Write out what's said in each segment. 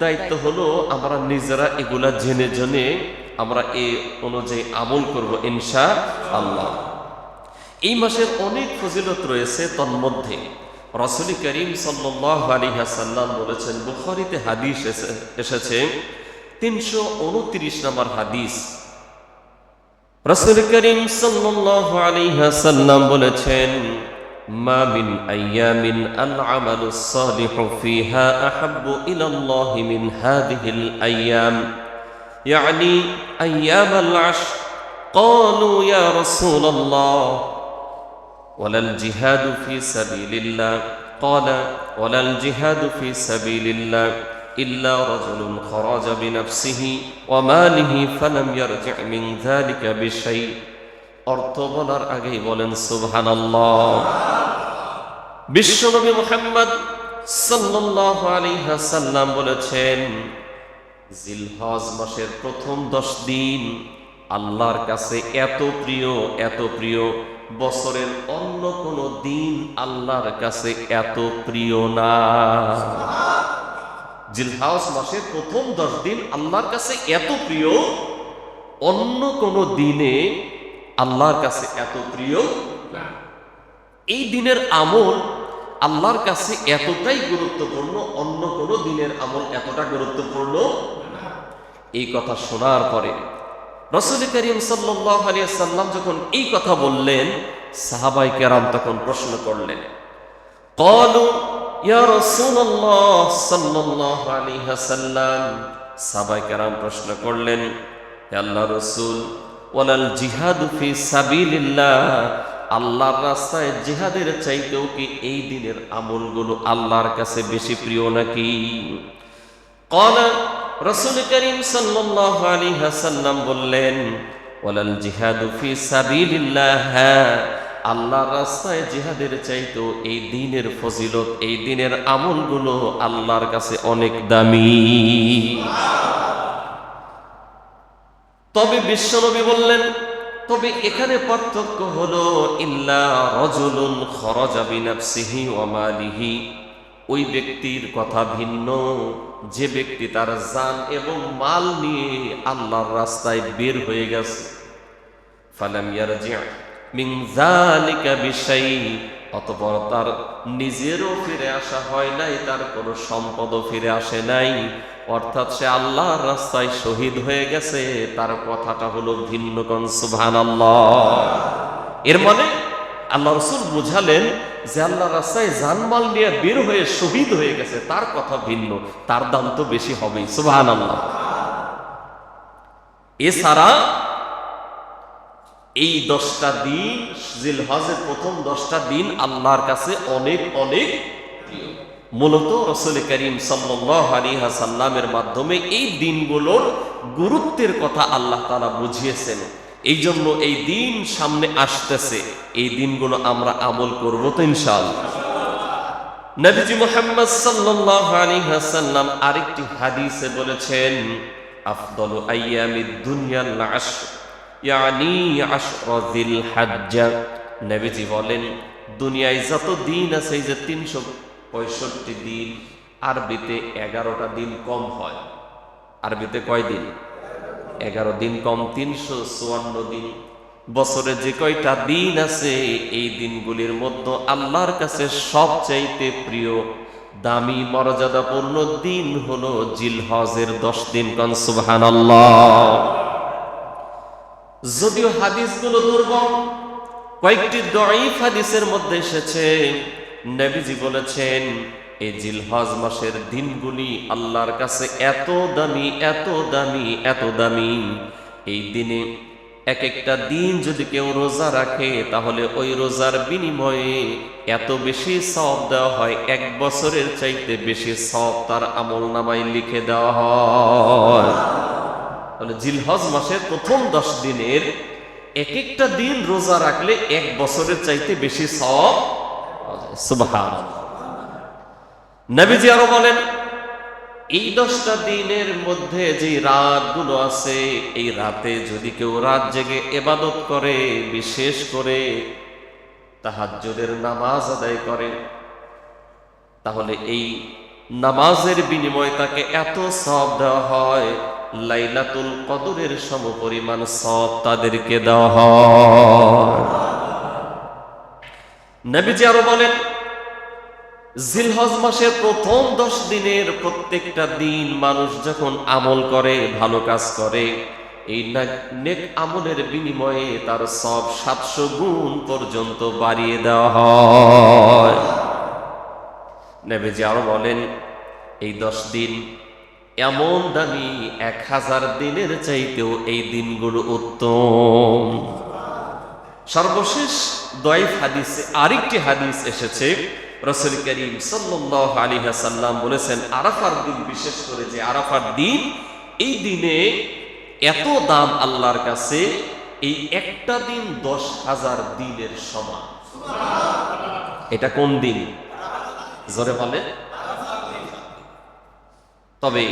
দায়িত্ব হলো আমরা নিজেরা এগুলা জেনে জেনে আমরা এই অনুযায়ী আমল করব ইনশাআল্লাহ। এই মাসের অনেক ফজিলত রয়েছে, তন্মধ্যে রাসূল করিম সাল্লাল্লাহু আলাইহি ওয়াসাল্লাম বলেছেন, বুখারীতে হাদিস এসেছে 329 নম্বর হাদিস। রাসূল করিম সাল্লাল্লাহু আলাইহি ওয়াসাল্লাম বলেছেন, মা মিন আইয়ামিন আল আমালুস সালিহু ফিহা আহাব্বু ইলাল্লাহি মিন হাযিহিল আইয়াম, ইয়ানি আইয়ামাল আশর। ক্বালু ইয়া রাসূলাল্লাহ ওয়ালাল জিহাদু ফি সাবিলিল্লাহ? ক্বালা ওয়ালাল জিহাদু ফি সাবিলিল্লাহ ইল্লা রাজুলুন খারাজা বিনাফসিহি ওয়া মালিহি ফালাম ইয়ারজি' মিন যালিকা বিশাই। অর্থ বলার আগেই বলেন সুবহানাল্লাহ। বিশ্বনবী মুহাম্মদ সাল্লাল্লাহু আলাইহি ওয়াসাল্লাম বলেছেন, জিলহজ মাসের প্রথম 10 দিন আল্লাহর কাছে এত প্রিয়, এত প্রিয়, বছরের অন্য কোন দিন আল্লাহর কাছে এত প্রিয় না। জিলহজ মাসের প্রথম 10 দিন আল্লাহর কাছে এত প্রিয়, অন্য কোন দিনে আল্লাহর কাছে এত প্রিয় না। এই দিনের আমল আল্লাহর কাছে এতটাই গুরুত্বপূর্ণ, অন্য কোন দিনের আমল এতটা গুরুত্বপূর্ণ না। এই কথা শোনার পরে রাসূল করিম সাল্লাল্লাহু আলাইহি ওয়াসাল্লাম যখন এই কথা বললেন, সাহাবায়ে কেরাম তখন প্রশ্ন করলেন, ক্বালু ইয়া রাসূলুল্লাহ সাল্লাল্লাহু আলাইহি ওয়াসাল্লাম, সাহাবায়ে কেরাম প্রশ্ন করলেন, হে আল্লাহর রাসূল, ওয়ালাল জিহাদু ফি সাবিলিল্লাহ, আল্লাহর রাস্তায় জিহাদের চাইতেও কি এই দিনের আমলগুলো আল্লাহর কাছে বেশি প্রিয় নাকি? ক্বালা, রাসূল করিম সাল্লাল্লাহু আলাইহি ওয়াসাল্লাম বললেন, ওয়ালাল জিহাদু ফি সাবিলিল্লাহ, আল্লাহর রাস্তায় জিহাদের চাইতেও এই দিনের ফজিলত, এই দিনের আমলগুলো আল্লাহর কাছে অনেক দামি। তবে বিশ্বনবী বললেন, তবে এখানে পার্থক্য হলো, ইল্লা রাজুলুন খারাজা বিনাফসিহি ওয়া মালিহি, ওই ব্যক্তির কথা ভিন্ন যে ব্যক্তি তার জান এবং মাল নিয়ে আল্লাহর রাস্তায় বের হয়ে গেছে, ফালাম ইয়ারজি' মিন যালিকা বিশাই, অতঃপর তার নিজেরও ফিরে আসা হয় নাই, তার কোনো সম্পদও ফিরে আসে নাই, অর্থাৎ সে আল্লাহর রাস্তায় শহীদ হয়ে গেছে, তার কথাটা হলো ভিন্ন। কোন সুবহানাল্লাহ। এর মানে আল্লাহ রাসূল বুঝালেন যে আল্লাহর রাস্তায় জানমাল নিয়ে বের হয়ে শহীদ হয়ে গেছে, তার কথা ভিন্ন, তার দাম তো বেশি হবেই। সুবহানাল্লাহ। এছাড়া এই 10টা দিন, জিলহজের প্রথম 10টা দিন আল্লাহর কাছে অনেক অনেক প্রিয়। মূলত রাসূল করিম সাল্লাল্লাহু আলাইহি ওয়াসাল্লামের মাধ্যমে এই দিনগুলোর গুরুত্বের কথা আল্লাহ তাআলা বুঝিয়েছেন। এই জন্য এই দিন সামনে আসতেছে, এই দিনগুলো আমরা আমল করব তো ইনশাআল্লাহ। নবীজি মুহাম্মদ সাল্লাল্লাহু আলাইহি ওয়াসাল্লাম আরেকটি হাদিসে বলেছেন, আফদালু আইয়ামিদ দুনিয়াল আশর, ইয়ানি আশরা যিলহজ্জা। নবীজি বলেন, দুনিয়ায় যত দিন আছে, এই যে 365 দিন, আরবিতে 11টা দিন কম হয়। আরবিতে কয় দিন? 11 দিন কম, 354 দিন। বছরে যে কয়টা দিন আছে, এই দিনগুলির মধ্যে আল্লাহর কাছে সবচাইতে প্রিয়, দামি, মর্যাদাপূর্ণ দিন হলো জিলহজের 10 দিন। কোন সুবহানাল্লাহ। যদিও হাদিসগুলো দুর্বল, কয়েকটি দঈফ হাদিসের মধ্যে এসেছে, নবীজি বলেছেন এই জিলহজ মাসের দিনগুলি আল্লাহর কাছে এত দামি, এত দামি, এত দামি। এই দিনে এক একটা দিন যদি কেউ রোজা রাখে, তাহলে ওই রোজার বিনিময়ে এত বেশি সওয়াব দেওয়া হয়, 1 বছরের চাইতে বেশি সওয়াব তার আমলনামায় লিখে দেওয়া হয়। তাহলে জিলহজ মাসের প্রথম 10 দিনের এক একটা দিন রোজা রাখলে 1 বছরের চাইতে বেশি সওয়াব। সুবহানাল্লাহ। নবীজি আরো বলেন, এই 10টা দিনের মধ্যে যে রাতগুলো আছে, এই রাতে যদি কেউ রাত জেগে ইবাদত করে, বিশেষ করে তাহাজ্জুদের নামাজ আদায় করে, তাহলে এই নামাজের বিনিময়ে তাকে এত সওয়াব দেওয়া হয়, লাইলাতুল কদরের সমপরিমাণ সওয়াব তাদেরকে দেওয়া হয়। নবীজি আরো বলেন, জিলহজ মাসের প্রথম 10 দিনের প্রত্যেকটা দিন মানুষ যখন আমল করে, ভালো কাজ করে, এই নেক আমলের বিনিময়ে তার সব 700 গুণ পর্যন্ত বাড়িয়ে দেওয়া হয়। নবীজি আরো বলেন, এই 10 দিন এমন দামি 1000 দিনের চাইতেও এই দিনগুলো উত্তম। সর্বশেষ দয়ফ হাদিসে আরেকটি হাদিস এসেছে, রাসূল করিম সাল্লাল্লাহু আলাইহি ওয়াসাল্লাম বলেছেন, আরাফার দিন, বিশেষ করে যে আরাফার দিন, এই দিনে এত দাম আল্লাহর কাছে, এই একটা দিন 10,000 দিনের সমান। এটা কোন দিন? জোরে বলে। তবে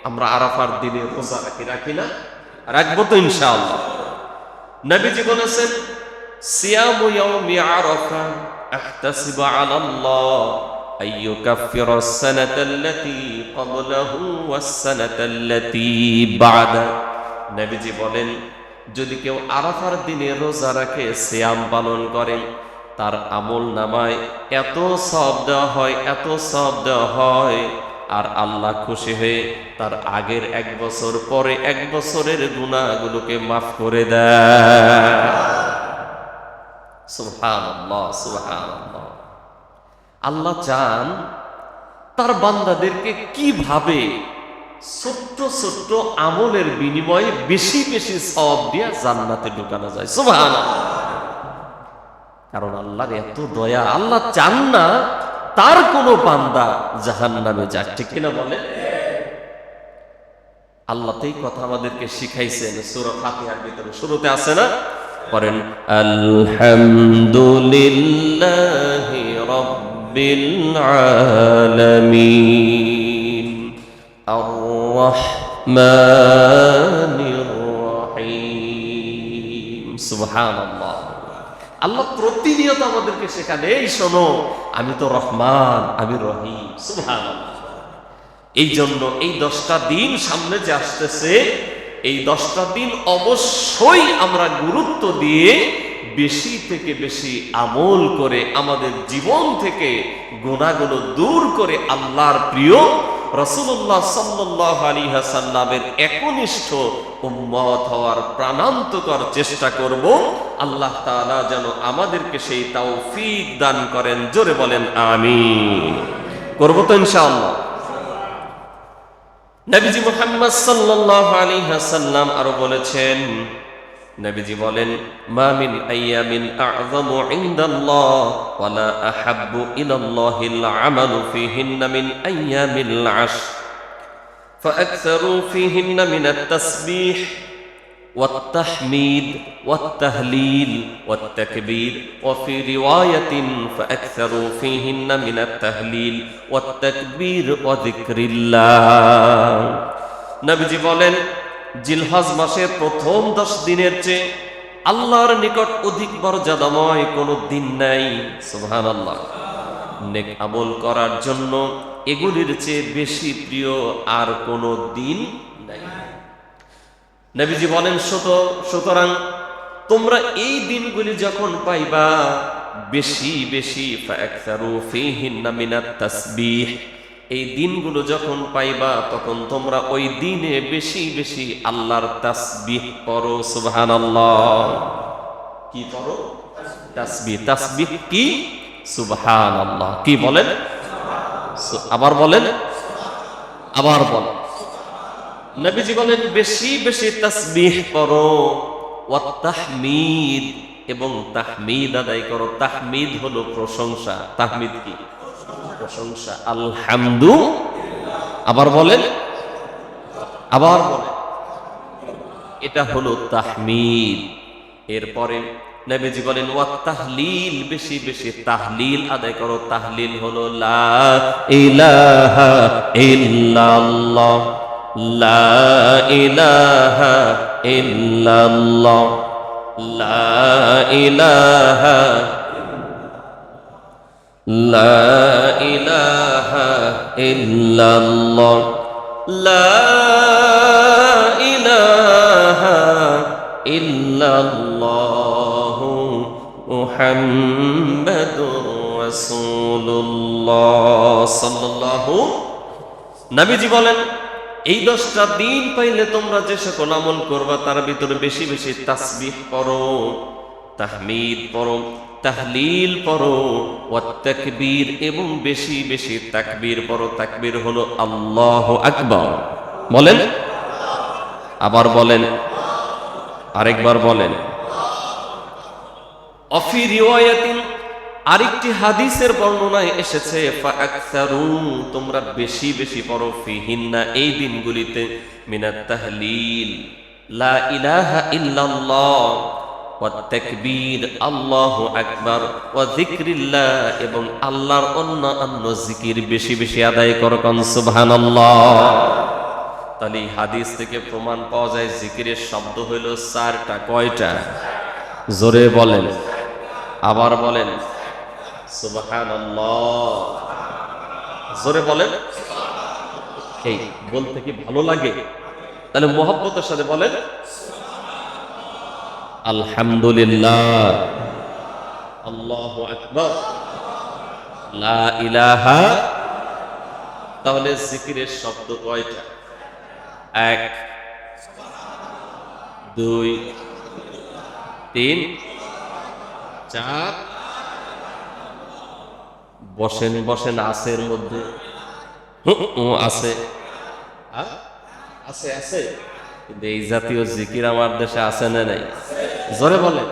আমরা আরাফার দিনে রোজা রাখি না? রাখবো তো ইনশাআল্লাহ। নবীজি বলেছেন, সিয়ামু ইয়াউমি আরাফা আহতাসিবু আলাল্লাহ আইয়ুকাফিরা আস-সানাতাল্লাতী ক্বাবলাহু ওয়াস-সানাতাল্লাতী বা'দা। নবীজি বলেন, যদি কেউ আরাফার দিনে রোজা রাখে, সিয়াম পালন করে, তার আমল নামায় এত সওয়াব দেওয়া হয়, এত সওয়াব দেওয়া হয়, আর আল্লাহ খুশি হয়ে তার আগের 1 বছর, পরে 1 বছরের গুনাহগুলোকে মাফ করে দেয়। সুবহানাল্লাহ, সুবহানাল্লাহ। আল্লাহ চান তার বান্দাদেরকে কিভাবে ছোট্ট ছোট্ট আমলের বিনিময়ে বেশি বেশি সওয়াব দিয়ে জান্নাতে ঢুকানো যায়। সুবহানাল্লাহ। কারণ আল্লাহর এত দয়া, আল্লাহ চান না তার কোনো বান্দা জাহান্নামে যাক, ঠিক কিনা বলে? আল্লাহ তো এই কথা আমাদেরকে শিখাইছেন সূরা ফাতিহার ভিতরে, শুরুতে আছে না? পড়েন, আলহামদুলিল্লাহি রাব্বিল আলামিন আর রাহমানির রহিম। সুবহানাল্লাহ। আল্লাহ প্রতিনিয়ত আমাদেরকে শেখান, এই শোনো, আমি তো রহমান, আমি রহিম। সুবহানাল্লাহ। এই জন্য এই 10টা দিন সামনে যে আসতেছে, এই 10টা দিন অবশ্যই আমরা গুরুত্ব দিয়ে বেশি থেকে বেশি আমল করে আমাদের জীবন থেকে গুনাহগুলো দূর করে আল্লাহর প্রিয় রাসূলুল্লাহ সাল্লাল্লাহু আলাইহি ওয়াসাল্লামের একনিষ্ঠ উম্মত হওয়ার প্রাণান্তকর চেষ্টা করব। আল্লাহ তাআলা যেন আমাদেরকে সেই তৌফিক দান করেন। জোরে বলেন আমিন। করব তো ইনশাআল্লাহ। নবীজি মুহাম্মদ সাল্লাল্লাহু আলাইহি ওয়াসাল্লাম আরো বলেছেন, নবীজি বলেন, মা মিন আইয়ামিন আ'যামু ইনদাল্লাহ ওয়া লা আহাব্বু ইলাল্লাহিল আমালু ফীহিন্না মিন আইয়ামিল আশর ফাআকসারু ফীহিন্না মিনাত তাসবিহ والتحميد والتهليل والتكبير وفي رواية فأكثروا فيهن من التهليل والتكبير وذكر الله। নবীজি বলেন, জিলহজ মাসের প্রথম 10 দিনের চেয়ে আল্লাহর নিকট অধিক মর্যাদাময় কোনো দিন নাই। সুবহানাল্লাহ। নেক আমল করার জন্য এগুলির চেয়ে বেশি প্রিয় আর কোনো দিন নাই। নবীজি বলেন, সুতরাং তোমরা এই দিনগুলি যখন পাইবা, বেশি বেশি ফাআকসারু ফীহিন্না মিনাত তাসবিহ, এই দিনগুলো যখন পাইবা তখন তোমরা ওই দিনে বেশি বেশি আল্লাহর তাসবিহ পড়ো। সুবহানাল্লাহ। কি পড়ো? তাসবিহ। তাসবিহ কি? সুবহানাল্লাহ। কি বলেন? আবার বলেন, আবার বলেন। নবীজি বলেন, বেশি বেশি তাসবিহ পড়ো, ওয়াত তাহমিদ, এবং তাহমিদ আদায় করো। তাহমিদ হলো প্রশংসা। তাহমিদ কি? প্রশংসা। আলহামদুলিল্লাহ। আবার বলেন, আবার বলেন, এটা হলো তাহমিদ। এরপরে নবীজি বলেন, ওয়াত তাহলিল, বেশি বেশি তাহলিল আদায় করো। তাহলিল হলো লা ইলাহা ইল্লাল্লাহ, লা ইলাহা ইল্লাল্লাহ, লা ইলাহা লা ইলাহা ইল্লাল্লাহ, লা ইলাহা ইল্লাল্লাহ, মুহাম্মাদুর রাসূলুল্লাহ সাল্লাল্লাহু। নবীজি বলেন, এই 10টা দিন পাইলে তোমরা যে সকল আমল করবা তার ভিতরে বেশি বেশি তাসবিহ পড়ো, তাহমিদ পড়ো, তাহলিল পড়ো, ওয়াত তাকবীর, এবং বেশি বেশি তাকবীর পড়ো। তাকবীর হলো আল্লাহু আকবার। বলেন, আবার বলেন, আরেকবার বলেন। অফি রিওয়ায়াতিন, আরেকটি হাদিসের বর্ণনায় এসেছে, ফাআকসারু, তোমরা বেশি বেশি পড়ো, ফিহিন্না, এই দিনগুলিতে, মিনাত তাহলিল, লা ইলাহা ইল্লাল্লাহ, ওয়াত তাকবীর, আল্লাহু আকবার, ওয়া যিকরিল্লাহ, এবং আল্লাহর অন্যান্য জিকির বেশি বেশি আদায় করো। কোন সুবহানাল্লাহ। তাহলে এই হাদিস থেকে প্রমাণ পাওয়া যায় জিকিরের শব্দ হইল 4টা। কয়টা? জোরে বলেন, আবার বলেন সুবহানাল্লাহ, জোরে বলেন। এই বলতে কি ভালো লাগে? তাহলে মোহাব্বতের সাথে বলেন আলহামদুলিল্লাহ, আল্লাহু আকবার, লা ইলাহা। তাহলে জিকিরের শব্দ কয়টা? 1, 2, 3, 4। বসেন বসেন, আছে এর মধ্যে আছে, আছে আছে, কিন্তু এই জাতীয় জিকির আমার দেশে আছে না নাই? জোরে বলেন।